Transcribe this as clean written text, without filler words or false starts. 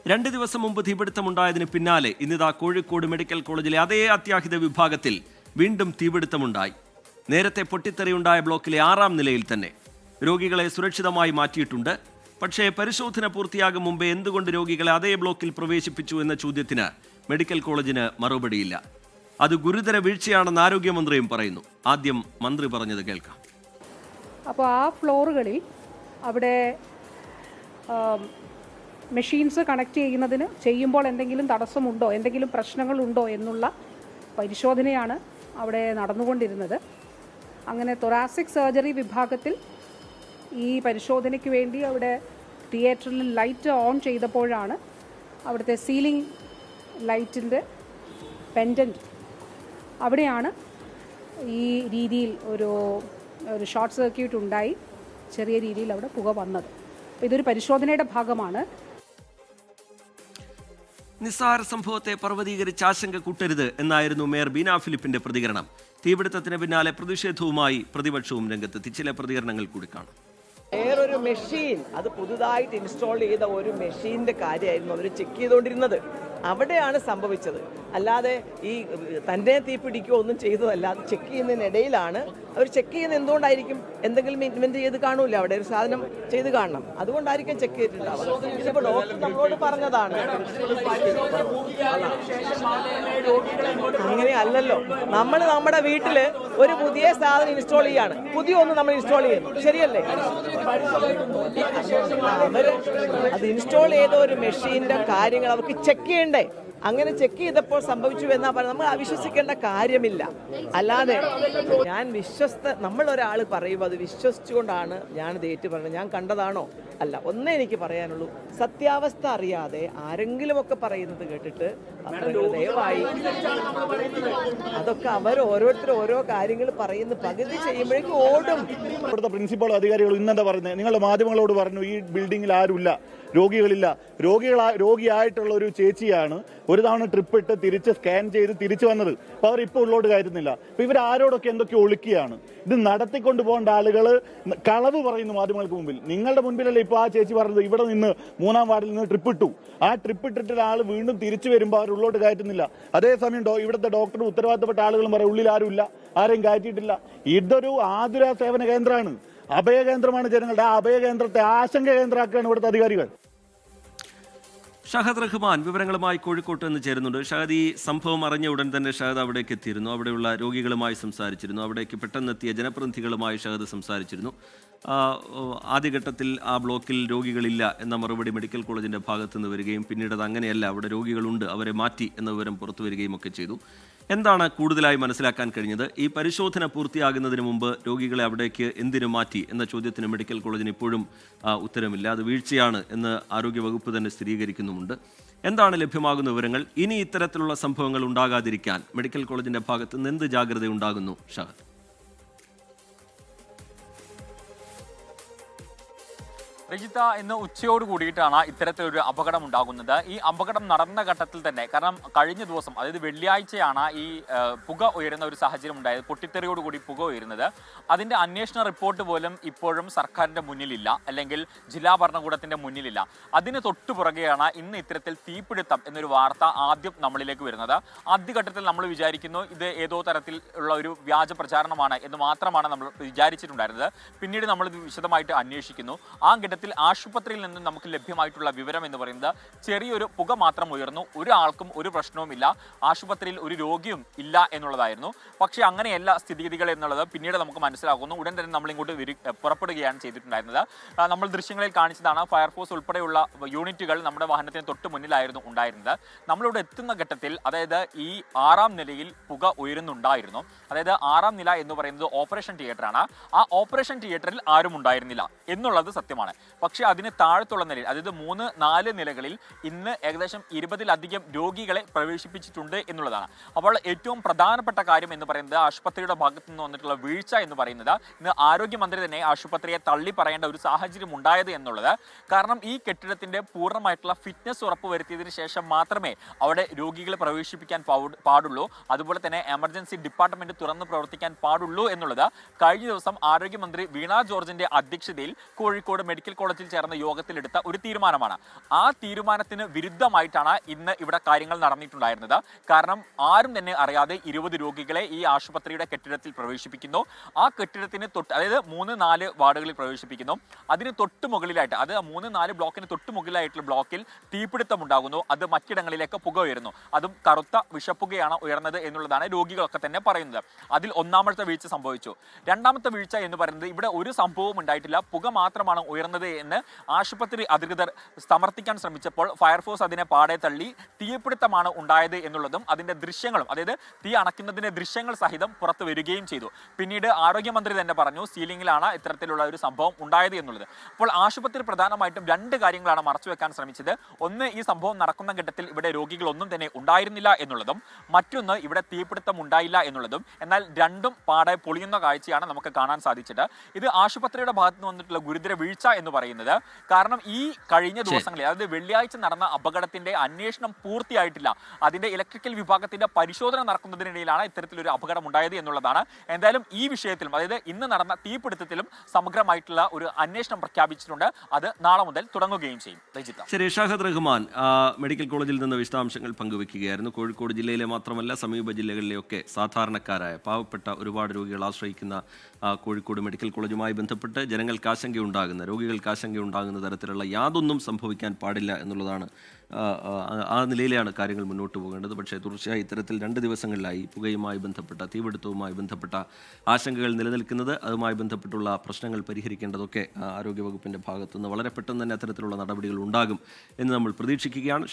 2 ദിവസം മുമ്പ് തീപിടുത്തമുണ്ടായതിന് പിന്നാലെ ഇന്നിതാ കോഴിക്കോട് മെഡിക്കൽ കോളേജിലെ അതേ അത്യാഹിത വിഭാഗത്തിൽ വീണ്ടും തീപിടുത്തമുണ്ടായി. നേരത്തെ പൊട്ടിത്തെറിയുണ്ടായ ബ്ലോക്കിലെ 6-ാം നിലയിൽ തന്നെ രോഗികളെ സുരക്ഷിതമായി മാറ്റിയിട്ടുണ്ട്. പക്ഷേ പരിശോധന പൂർത്തിയാകും മുമ്പേ എന്തുകൊണ്ട് രോഗികളെ അതേ ബ്ലോക്കിൽ പ്രവേശിപ്പിച്ചു എന്ന ചോദ്യത്തിന് മെഡിക്കൽ കോളേജിന് മറുപടിയില്ല. അത് ഗുരുതര വീഴ്ചയാണെന്ന് ആരോഗ്യമന്ത്രിയും പറയുന്നു. ആദ്യം മന്ത്രി പറഞ്ഞത് കേൾക്കാം. അപ്പോൾ ആ ഫ്ലോറുകളിൽ അവിടെ മെഷീൻസ് കണക്ട് ചെയ്യുമ്പോൾ എന്തെങ്കിലും തടസ്സമുണ്ടോ, എന്തെങ്കിലും പ്രശ്നങ്ങളുണ്ടോ എന്നുള്ള പരിശോധനയാണ് അവിടെ നടന്നുകൊണ്ടിരുന്നത്. അങ്ങനെ തൊറാസിക് സർജറി വിഭാഗത്തിൽ ഈ പരിശോധനയ്ക്ക് വേണ്ടി അവിടെ തിയേറ്ററിൽ ലൈറ്റ് ഓൺ ചെയ്തപ്പോഴാണ് അവിടുത്തെ സീലിംഗ് ലൈറ്റിൻ്റെ പെൻഡൻറ്റ് അവിടെയാണ് ഈ രീതിയിൽ ഒരു ഷോർട്ട് സർക്യൂട്ട് ഉണ്ടായി ചെറിയ രീതിയിൽ അവിടെ പുക വന്നത്. അപ്പോൾ ഇതൊരു പരിശോധനയുടെ ഭാഗമാണ്. നിസ്സാര സംഭവത്തെ പർവ്വതീകരിച്ച് ആശങ്ക കൂട്ടരുത് എന്നായിരുന്നു മേയർ ബീന ഫിലിപ്പിന്റെ പ്രതികരണം. തീപിടുത്തത്തിന് പിന്നാലെ പ്രതിഷേധവുമായി പ്രതിപക്ഷവും രംഗത്തെത്തി. ചില പ്രതികരണങ്ങൾ കൂടി കാണാം. വേറൊരു മെഷീൻ, അത് പുതുതായിട്ട് ഇൻസ്റ്റാൾ ചെയ്ത ഒരു മെഷീൻ്റെ കാര്യമായിരുന്നു അവർ ചെക്ക് ചെയ്തുകൊണ്ടിരുന്നത്. അവിടെയാണ് സംഭവിച്ചത്. അല്ലാതെ ഈ തന്നെ തീപിടിക്കുകയോ ഒന്നും ചെയ്തതല്ല. അത് ചെക്ക് ചെയ്യുന്നതിനിടയിലാണ് അവർ ചെക്ക് ചെയ്യുന്നത്. എന്തുകൊണ്ടായിരിക്കും? എന്തെങ്കിലും ഇൻവെന്റ് ചെയ്ത് കാണൂല, അവിടെ ഒരു സാധനം ചെയ്ത് കാണണം, അതുകൊണ്ടായിരിക്കും ചെക്ക് ചെയ്തിട്ടുണ്ടാവുക. ഇതിപ്പോൾ ഡോക്ടർ നമ്മളോട് പറഞ്ഞതാണ്. അങ്ങനെയല്ലല്ലോ. നമ്മൾ നമ്മുടെ വീട്ടിൽ ഒരു പുതിയ സാധനം ഇൻസ്റ്റാൾ ചെയ്യാണ്, പുതിയ ഒന്ന് നമ്മൾ ഇൻസ്റ്റാൾ ചെയ്യുന്നു, ശരിയല്ലേ? അവര് അത് ഇൻസ്റ്റാൾ ചെയ്ത ഒരു മെഷീന്റെ കാര്യങ്ങൾ അവർക്ക് ചെക്ക് ചെയ്യണ്ടേ? അങ്ങനെ ചെക്ക് ചെയ്തപ്പോൾ സംഭവിച്ചു എന്നാ പറയുന്നത്. നമ്മൾ അവിശ്വസിക്കേണ്ട കാര്യമില്ല. അല്ലാതെ നമ്മളൊരാൾ പറയുമ്പോൾ അത് വിശ്വസിച്ചുകൊണ്ടാണ് ഞാനത് ഏറ്റു പറയുന്നത്. ഞാൻ കണ്ടതാണോ? അല്ല. ഒന്നേ എനിക്ക് പറയാനുള്ളൂ, സത്യാവസ്ഥ അറിയാതെ ആരെങ്കിലുമൊക്കെ പറയുന്നത് കേട്ടിട്ട് ദയവായി അതൊക്കെ ഓരോരുത്തർ ഓരോ കാര്യങ്ങൾ പറയുന്ന പകുതി ചെയ്യുമ്പോഴേക്കും ഓടും. ഇവിടുത്തെ പ്രിൻസിപ്പൽ അധികാരികൾ ഇന്നെന്താ പറയുന്നത്? നിങ്ങളുടെ മാധ്യമങ്ങളോട് പറഞ്ഞു ഈ ബിൽഡിങ്ങിൽ ആരുമില്ല, രോഗികളില്ല. രോഗിയായിട്ടുള്ള ഒരു ചേച്ചിയാണ് ഒരു തവണ ട്രിപ്പ് ഇട്ട് തിരിച്ച് സ്കാൻ ചെയ്ത് തിരിച്ചു വന്നത്. അപ്പോൾ അവർ ഇപ്പോൾ ഉള്ളോട്ട് കയറ്റുന്നില്ല. അപ്പോൾ ഇവർ ആരോടൊക്കെ എന്തൊക്കെ ഒളിക്കുകയാണ്. ഇത് നടത്തിക്കൊണ്ട് പോകേണ്ട ആളുകൾ കളവ് പറയുന്നു മാധ്യമങ്ങൾക്ക് മുമ്പിൽ. നിങ്ങളുടെ മുൻപിലല്ലേ ഇപ്പോൾ ആ ചേച്ചി പറഞ്ഞത് ഇവിടെ നിന്ന് 3-ാം വാർഡിൽ നിന്ന് ട്രിപ്പ് ഇട്ടു. ആ ട്രിപ്പ് ഇട്ടിട്ട് ഒരാൾ വീണ്ടും തിരിച്ചു വരുമ്പോൾ അവർ ഉള്ളോട്ട് കയറ്റുന്നില്ല. അതേസമയം ഇവിടുത്തെ ഡോക്ടറും ഉത്തരവാദിത്തപ്പെട്ട ആളുകളും പറയും ഉള്ളിൽ ആരുമില്ല, ആരെയും കയറ്റിയിട്ടില്ല. ഇതൊരു ആതുര സേവന കേന്ദ്രമാണ്, അഭയകേന്ദ്രമാണ് ജനങ്ങളുടെ. ആ അഭയകേന്ദ്രത്തെ ആശങ്ക കേന്ദ്രമാക്കുകയാണ് ഇവിടുത്തെ അധികാരികൾ. ഷഹദ് റഹ്മാൻ വിവരങ്ങളുമായി കോഴിക്കോട്ട് നിന്ന് ചേരുന്നുണ്ട്. ഷഹദ്, ഈ സംഭവം അറിഞ്ഞ ഉടൻ തന്നെ ഷഹദ് അവിടേക്ക് എത്തിയിരുന്നു. അവിടെയുള്ള രോഗികളുമായി സംസാരിച്ചിരുന്നു. അവിടേക്ക് പെട്ടെന്നെത്തിയ ജനപ്രതിനിധികളുമായി ഷഹദ് സംസാരിച്ചിരുന്നു. ആദ്യഘട്ടത്തിൽ ആ ബ്ലോക്കിൽ രോഗികളില്ല എന്ന മറുപടി മെഡിക്കൽ കോളേജിൻ്റെ ഭാഗത്തു നിന്ന് വരികയും പിന്നീട് അത് അങ്ങനെയല്ല, അവിടെ രോഗികളുണ്ട്, അവരെ മാറ്റി എന്ന വിവരം പുറത്തു വരികയും ഒക്കെ ചെയ്തു. എന്താണ് കൂടുതലായി മനസ്സിലാക്കാൻ കഴിഞ്ഞത്? ഈ പരിശോധന പൂർത്തിയാകുന്നതിന് മുമ്പ് രോഗികളെ അവിടേക്ക് എന്തിനു മാറ്റി എന്ന ചോദ്യത്തിന് മെഡിക്കൽ കോളേജിന് ഇപ്പോഴും ഉത്തരമില്ല. അത് വീഴ്ചയാണ് എന്ന് ആരോഗ്യവകുപ്പ് തന്നെ സ്ഥിരീകരിക്കുന്നുമുണ്ട്. എന്താണ് ലഭ്യമാകുന്ന വിവരങ്ങൾ? ഇനി ഇത്തരത്തിലുള്ള സംഭവങ്ങൾ ഉണ്ടാകാതിരിക്കാൻ മെഡിക്കൽ കോളേജിന്റെ ഭാഗത്ത് നിന്ന് എന്ത് ജാഗ്രത ഉണ്ടാകുന്നു ഷഹദ്? രജിത, ഇന്ന് ഉച്ചയോട് കൂടിയിട്ടാണ് ഇത്തരത്തിലൊരു അപകടം ഉണ്ടാകുന്നത്. ഈ അപകടം നടന്ന ഘട്ടത്തിൽ തന്നെ, കാരണം കഴിഞ്ഞ ദിവസം അതായത് വെള്ളിയാഴ്ചയാണ് ഈ പുക ഉയരുന്ന ഒരു സാഹചര്യം ഉണ്ടായത്, പൊട്ടിത്തെറിയോടുകൂടി പുക ഉയരുന്നത്. അതിൻ്റെ അന്വേഷണ റിപ്പോർട്ട് പോലും ഇപ്പോഴും സർക്കാരിൻ്റെ മുന്നിലില്ല, അല്ലെങ്കിൽ ജില്ലാ ഭരണകൂടത്തിൻ്റെ മുന്നിലില്ല. അതിന് തൊട്ടുപുറകെയാണ് ഇന്ന് ഇത്തരത്തിൽ തീപിടുത്തം എന്നൊരു വാർത്ത ആദ്യം നമ്മളിലേക്ക് വരുന്നത്. ആദ്യഘട്ടത്തിൽ നമ്മൾ വിചാരിക്കുന്നു ഇത് ഏതോ തരത്തിൽ ഉള്ള ഒരു വ്യാജ പ്രചാരണമാണ് എന്ന് മാത്രമാണ് നമ്മൾ വിചാരിച്ചിട്ടുണ്ടായിരുന്നത്. പിന്നീട് നമ്മൾ ഇത് വിശദമായിട്ട് അന്വേഷിക്കുന്നു. ആ ഘട്ടത്തിൽ ആശുപത്രിയിൽ നിന്ന് നമുക്ക് ലഭ്യമായിട്ടുള്ള വിവരം എന്ന് പറയുന്നത് ചെറിയൊരു പുക മാത്രം ഉയർന്നു, ഒരാൾക്കും ഒരു പ്രശ്നവുമില്ല, ആശുപത്രിയിൽ ഒരു രോഗിയും ഇല്ല എന്നുള്ളതായിരുന്നു. പക്ഷേ അങ്ങനെയല്ല സ്ഥിതിഗതികൾ എന്നുള്ളത് പിന്നീട് നമുക്ക് മനസ്സിലാകുന്നു. ഉടൻ തന്നെ നമ്മൾ ഇങ്ങോട്ട് പുറപ്പെടുകയാണ് ചെയ്തിട്ടുണ്ടായിരുന്നത്. നമ്മൾ ദൃശ്യങ്ങളിൽ കാണിച്ചതാണ്. ഫയർഫോഴ്സ് ഉൾപ്പെടെയുള്ള യൂണിറ്റുകൾ നമ്മുടെ വാഹനത്തിന് തൊട്ട് മുന്നിലായിരുന്നു ഉണ്ടായിരുന്നത്. നമ്മളിവിടെ എത്തുന്ന ഘട്ടത്തിൽ, അതായത് ഈ 6-ാം നിലയിൽ പുക ഉയരുന്നുണ്ടായിരുന്നു. അതായത് 6-ാം നില എന്ന് പറയുന്നത് ഓപ്പറേഷൻ തിയേറ്ററാണ്. ആ ഓപ്പറേഷൻ തിയേറ്ററിൽ ആരും ഉണ്ടായിരുന്നില്ല എന്നുള്ളത് സത്യമാണ്. പക്ഷേ അതിന് താഴത്തുള്ള നിലയിൽ, അതായത് 3-4 നിലകളിൽ ഇന്ന് ഏകദേശം 20-ലധികം രോഗികളെ പ്രവേശിപ്പിച്ചിട്ടുണ്ട് എന്നുള്ളതാണ്. അപ്പോൾ ഏറ്റവും പ്രധാനപ്പെട്ട കാര്യം എന്ന് പറയുന്നത് ആശുപത്രിയുടെ ഭാഗത്തു നിന്ന് വന്നിട്ടുള്ള വീഴ്ച എന്ന് പറയുന്നത്, ഇന്ന് ആരോഗ്യമന്ത്രി തന്നെ ആശുപത്രിയെ തള്ളി പറയേണ്ട ഒരു സാഹചര്യം ഉണ്ടായത് എന്നുള്ളത്. കാരണം ഈ കെട്ടിടത്തിന്റെ പൂർണ്ണമായിട്ടുള്ള ഫിറ്റ്നസ് ഉറപ്പുവരുത്തിയതിനു ശേഷം മാത്രമേ അവിടെ രോഗികളെ പ്രവേശിപ്പിക്കാൻ പാടുള്ളൂ, അതുപോലെ തന്നെ എമർജൻസി ഡിപ്പാർട്ട്മെന്റ് തുറന്ന് പ്രവർത്തിക്കാൻ പാടുള്ളൂ എന്നുള്ളത് കഴിഞ്ഞ ദിവസം ആരോഗ്യമന്ത്രി വീണ ജോർജിന്റെ അധ്യക്ഷതയിൽ കോഴിക്കോട് മെഡിക്കൽ കോളേജിൽ ചേർന്ന യോഗത്തിലെടുത്ത ഒരു തീരുമാനമാണ്. ആ തീരുമാനത്തിന് വിരുദ്ധമായിട്ടാണ് ഇന്ന് ഇവിടെ കാര്യങ്ങൾ നടന്നിട്ടുണ്ടായിരുന്നത്. കാരണം ആരും തന്നെ അറിയാതെ 20 രോഗികളെ ഈ ആശുപത്രിയുടെ കെട്ടിടത്തിൽ പ്രവേശിപ്പിക്കുന്നു. ആ കെട്ടിടത്തിന് അതായത് 3-4 വാർഡുകളിൽ പ്രവേശിപ്പിക്കുന്നു. അതിന് തൊട്ട് മുകളിലായിട്ട്, അത് 3-4 ബ്ലോക്കിന് തൊട്ട് മുകളിലായിട്ടുള്ള ബ്ലോക്കിൽ തീപിടുത്തം ഉണ്ടാകുന്നു. അത് മറ്റിടങ്ങളിലേക്ക് പുക ഉയരുന്നു. അതും കറുത്ത വിഷപ്പുകയാണ് ഉയർന്നത് എന്നുള്ളതാണ് രോഗികളൊക്കെ തന്നെ പറയുന്നത്. അതിൽ ഒന്നാമത്തെ വീഴ്ച സംഭവിച്ചു. രണ്ടാമത്തെ വീഴ്ച എന്ന് പറയുന്നത് ഇവിടെ ഒരു സംഭവവും ഉണ്ടായിട്ടില്ല, പുക മാത്രമാണ് ഉയർന്നത് എന്ന് ആശുപത്രി അധികൃതർ സമർത്ഥിക്കാൻ ശ്രമിച്ചപ്പോൾ ഫയർഫോഴ്സ് അതിനെ പാടെ തള്ളി തീപിടുത്തമാണ് ഉണ്ടായത് എന്നുള്ളതും അതിന്റെ ദൃശ്യങ്ങളും, അതായത് തീ അണയ്ക്കുന്നതിന്റെ ദൃശ്യങ്ങൾ സഹിതം പുറത്തു വരികയും ചെയ്തു. പിന്നീട് ആരോഗ്യമന്ത്രി തന്നെ പറഞ്ഞു സീലിംഗിലാണ് ഇത്തരത്തിലുള്ള ഒരു സംഭവം ഉണ്ടായത് എന്നുള്ളത്. അപ്പോൾ ആശുപത്രി പ്രധാനമായിട്ടും 2 കാര്യങ്ങളാണ് മറച്ചുവെക്കാൻ ശ്രമിച്ചത്. ഒന്ന്, ഈ സംഭവം നടക്കുന്ന ഘട്ടത്തിൽ ഇവിടെ രോഗികളൊന്നും തന്നെ ഉണ്ടായിരുന്നില്ല എന്നുള്ളതും, മറ്റൊന്ന് ഇവിടെ തീപിടുത്തം ഉണ്ടായില്ല എന്നുള്ളതും. എന്നാൽ രണ്ടും പാടെ പൊളിയുന്ന കാഴ്ചയാണ് നമുക്ക് കാണാൻ സാധിച്ചത്. ഇത് ആശുപത്രിയുടെ ഭാഗത്ത് നിന്ന് വന്നിട്ടുള്ള ഗുരുതര വീഴ്ച എന്ന് പറയുന്നത്. കാരണം ഈ കഴിഞ്ഞ ദിവസങ്ങളിൽ, അതായത് വെള്ളിയാഴ്ച നടന്ന അപകടത്തിന്റെ അന്വേഷണം പൂർത്തിയായിട്ടില്ല. അതിന്റെ ഇലക്ട്രിക്കൽ വിഭാഗത്തിന്റെ പരിശോധന നടക്കുന്നതിനിടയിലാണ് ഇത്തരത്തിലൊരു അപകടം ഉണ്ടായത് എന്നുള്ളതാണ്. എന്തായാലും ഈ വിഷയത്തിലും, അതായത് ഇന്ന് നടന്ന തീപിടുത്തത്തിലും സമഗ്രമായിട്ടുള്ള ഒരു അന്വേഷണം പ്രഖ്യാപിച്ചിട്ടുണ്ട്. അത് നാളെ മുതൽ തുടങ്ങുകയും ചെയ്യും. രജിത. ശരി, ഷാഹദ് റഹ്മാൻ മെഡിക്കൽ കോളേജിൽ നിന്ന് വിശദാംശങ്ങൾ പങ്കുവെക്കുകയായിരുന്നു. കോഴിക്കോട് ജില്ലയിലെ മാത്രമല്ല സമീപ ജില്ലകളിലെയൊക്കെ സാധാരണക്കാരായ പാവപ്പെട്ട ഒരുപാട് രോഗികൾ ആശ്രയിക്കുന്ന കോഴിക്കോട് മെഡിക്കൽ കോളേജുമായി ബന്ധപ്പെട്ട് ജനങ്ങൾക്ക് ആശങ്കയുണ്ടാകുന്ന, രോഗികൾക്ക് ആശങ്കയുണ്ടാകുന്ന തരത്തിലുള്ള യാതൊന്നും സംഭവിക്കാൻ പാടില്ല എന്നുള്ളതാണ്. ആ നിലയിലാണ് കാര്യങ്ങൾ മുന്നോട്ട് പോകേണ്ടത്. പക്ഷേ തീർച്ചയായും ഇത്തരത്തിൽ 2 ദിവസങ്ങളിലായി പുകയുമായി ബന്ധപ്പെട്ട, തീപിടുത്തവുമായി ബന്ധപ്പെട്ട ആശങ്കകൾ നിലനിൽക്കുന്നത്, അതുമായി ബന്ധപ്പെട്ടുള്ള പ്രശ്നങ്ങൾ പരിഹരിക്കേണ്ടതൊക്കെ ആരോഗ്യവകുപ്പിൻ്റെ ഭാഗത്തുനിന്ന് വളരെ പെട്ടെന്ന് തന്നെ അത്തരത്തിലുള്ള നടപടികൾ ഉണ്ടാകും എന്ന് നമ്മൾ പ്രതീക്ഷിക്കുകയാണ്.